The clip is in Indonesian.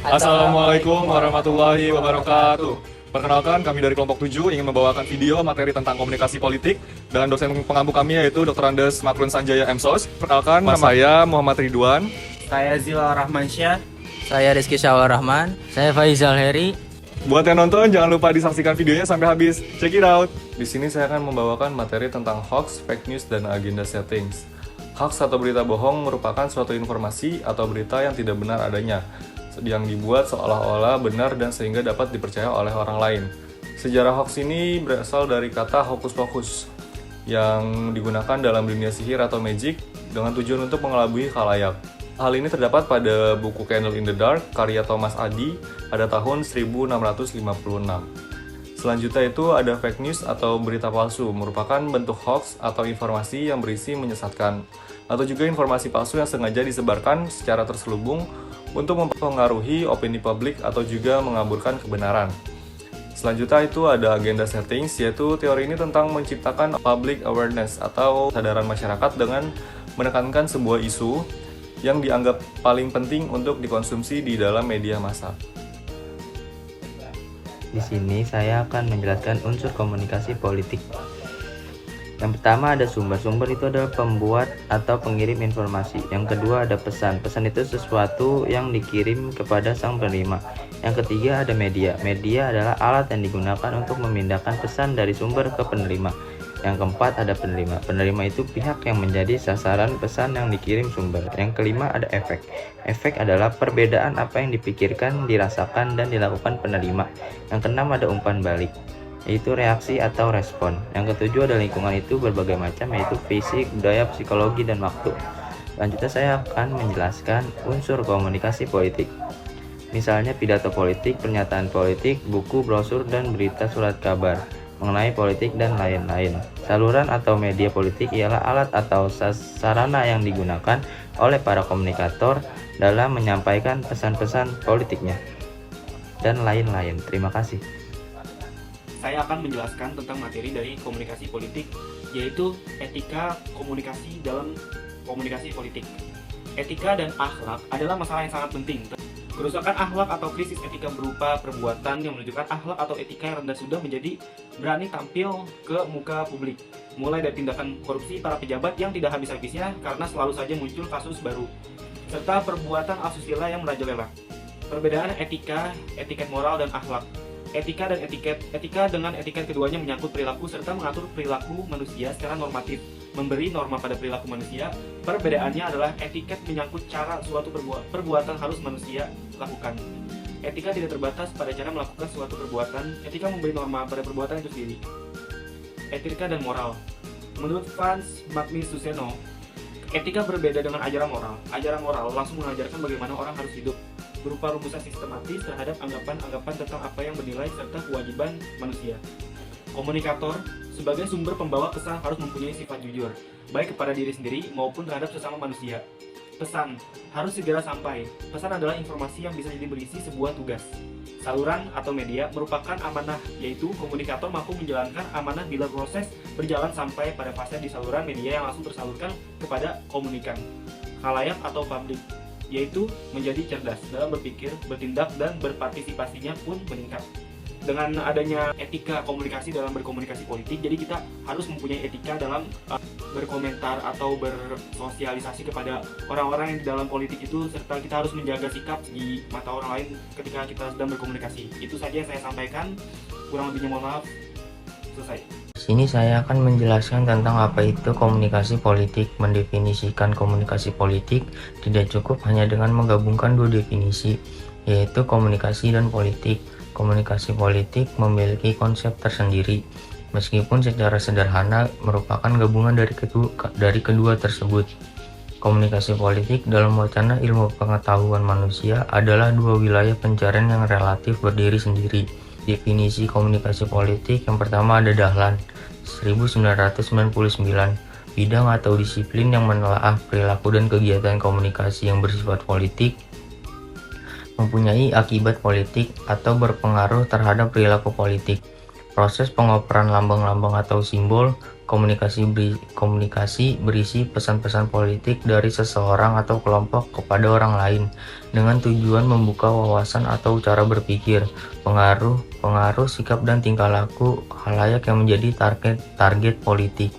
Assalamualaikum warahmatullahi wabarakatuh. Perkenalkan, kami dari kelompok 7 ingin membawakan video materi tentang komunikasi politik dan dosen pengampu kami yaitu Dr. Andes Makrun Sanjaya MSOS. Perkenalkan, nama saya Muhammad Ridwan. Saya Zila Rahmansyah. Saya Rizky Syawal Rahman. Saya Faizal Heri. Buat yang nonton, jangan lupa disaksikan videonya sampai habis. Check it out. Di sini saya akan membawakan materi tentang hoax, fake news, dan agenda settings. Hoax atau berita bohong merupakan suatu informasi atau berita yang tidak benar adanya, yang dibuat seolah-olah benar dan sehingga dapat dipercaya oleh orang lain. Sejarah hoax ini berasal dari kata hokus pokus yang digunakan dalam dunia sihir atau magic dengan tujuan untuk mengelabui khalayak. Hal ini terdapat pada buku Candle in the Dark karya Thomas Addy pada tahun 1656. Selanjutnya itu ada fake news atau berita palsu, merupakan bentuk hoax atau informasi yang berisi menyesatkan, atau juga informasi palsu yang sengaja disebarkan secara terselubung untuk mempengaruhi opini publik atau juga mengaburkan kebenaran. Selanjutnya itu ada agenda settings, yaitu teori ini tentang menciptakan public awareness atau kesadaran masyarakat dengan menekankan sebuah isu yang dianggap paling penting untuk dikonsumsi di dalam media massa. Di sini saya akan menjelaskan unsur komunikasi politik. Yang pertama ada sumber. Sumber itu adalah pembuat atau pengirim informasi. Yang kedua ada pesan. Pesan itu sesuatu yang dikirim kepada sang penerima. Yang ketiga ada media. Media adalah alat yang digunakan untuk memindahkan pesan dari sumber ke penerima. Yang keempat ada penerima. Penerima itu pihak yang menjadi sasaran pesan yang dikirim sumber. Yang kelima ada efek. Efek adalah perbedaan apa yang dipikirkan, dirasakan, dan dilakukan penerima. Yang keenam ada umpan balik, yaitu reaksi atau respon. Yang ketujuh ada lingkungan, itu berbagai macam, yaitu fisik, budaya, psikologi, dan waktu. Selanjutnya saya akan menjelaskan unsur komunikasi politik. Misalnya pidato politik, pernyataan politik, buku, brosur, dan berita surat kabar mengenai politik dan lain-lain. Saluran atau media politik ialah alat atau sarana yang digunakan oleh para komunikator dalam menyampaikan pesan-pesan politiknya dan lain-lain. Terima kasih. Saya akan menjelaskan tentang materi dari komunikasi politik, yaitu etika komunikasi dalam komunikasi politik. Etika dan akhlak adalah masalah yang sangat penting. Kerusakan akhlak atau krisis etika berupa perbuatan yang menunjukkan akhlak atau etika yang rendah sudah menjadi berani tampil ke muka publik. Mulai dari tindakan korupsi para pejabat yang tidak habis-habisnya karena selalu saja muncul kasus baru, serta perbuatan asusila yang merajalela. Perbedaan etika, etiket moral, dan akhlak. Etika dan etika dengan etiket keduanya menyangkut perilaku serta mengatur perilaku manusia secara normatif, memberi norma pada perilaku manusia. Perbedaannya adalah etiket menyangkut cara suatu perbuatan harus manusia lakukan. Etika tidak terbatas pada cara melakukan suatu perbuatan, etika memberi norma pada perbuatan itu sendiri. Etika dan moral. Menurut Franz Magnus Suseno, etika berbeda dengan ajaran moral. Ajaran moral langsung mengajarkan bagaimana orang harus hidup, berupa rumusan sistematis terhadap anggapan-anggapan tentang apa yang bernilai serta kewajiban manusia. Komunikator sebagai sumber pembawa pesan harus mempunyai sifat jujur, baik kepada diri sendiri maupun terhadap sesama manusia. Pesan harus segera sampai. Pesan adalah informasi yang bisa jadi berisi sebuah tugas. Saluran atau media merupakan amanah, yaitu komunikator mampu menjalankan amanah bila proses berjalan sampai pada fase di saluran media yang langsung tersalurkan kepada komunikan. Khalayak atau publik, yaitu menjadi cerdas dalam berpikir, bertindak, dan berpartisipasinya pun meningkat. Dengan adanya etika komunikasi dalam berkomunikasi politik, jadi kita harus mempunyai etika dalam berkomentar atau bersosialisasi kepada orang-orang yang di dalam politik itu, serta kita harus menjaga sikap di mata orang lain ketika kita sedang berkomunikasi. Itu saja yang saya sampaikan, kurang lebihnya mohon maaf. Selesai. Di sini saya akan menjelaskan tentang apa itu komunikasi politik. Mendefinisikan komunikasi politik tidak cukup hanya dengan menggabungkan dua definisi, yaitu komunikasi dan politik. Komunikasi politik memiliki konsep tersendiri, meskipun secara sederhana merupakan gabungan dari kedua tersebut. Komunikasi politik dalam wacana ilmu pengetahuan manusia adalah dua wilayah pencarian yang relatif berdiri sendiri. Definisi komunikasi politik yang pertama ada Dahlan 1999, bidang atau disiplin yang menelaah perilaku dan kegiatan komunikasi yang bersifat politik, mempunyai akibat politik atau berpengaruh terhadap perilaku politik. Proses pengoperan lambang-lambang atau simbol komunikasi berisi pesan-pesan politik dari seseorang atau kelompok kepada orang lain dengan tujuan membuka wawasan atau cara berpikir, pengaruh sikap dan tingkah laku khalayak yang menjadi target politik.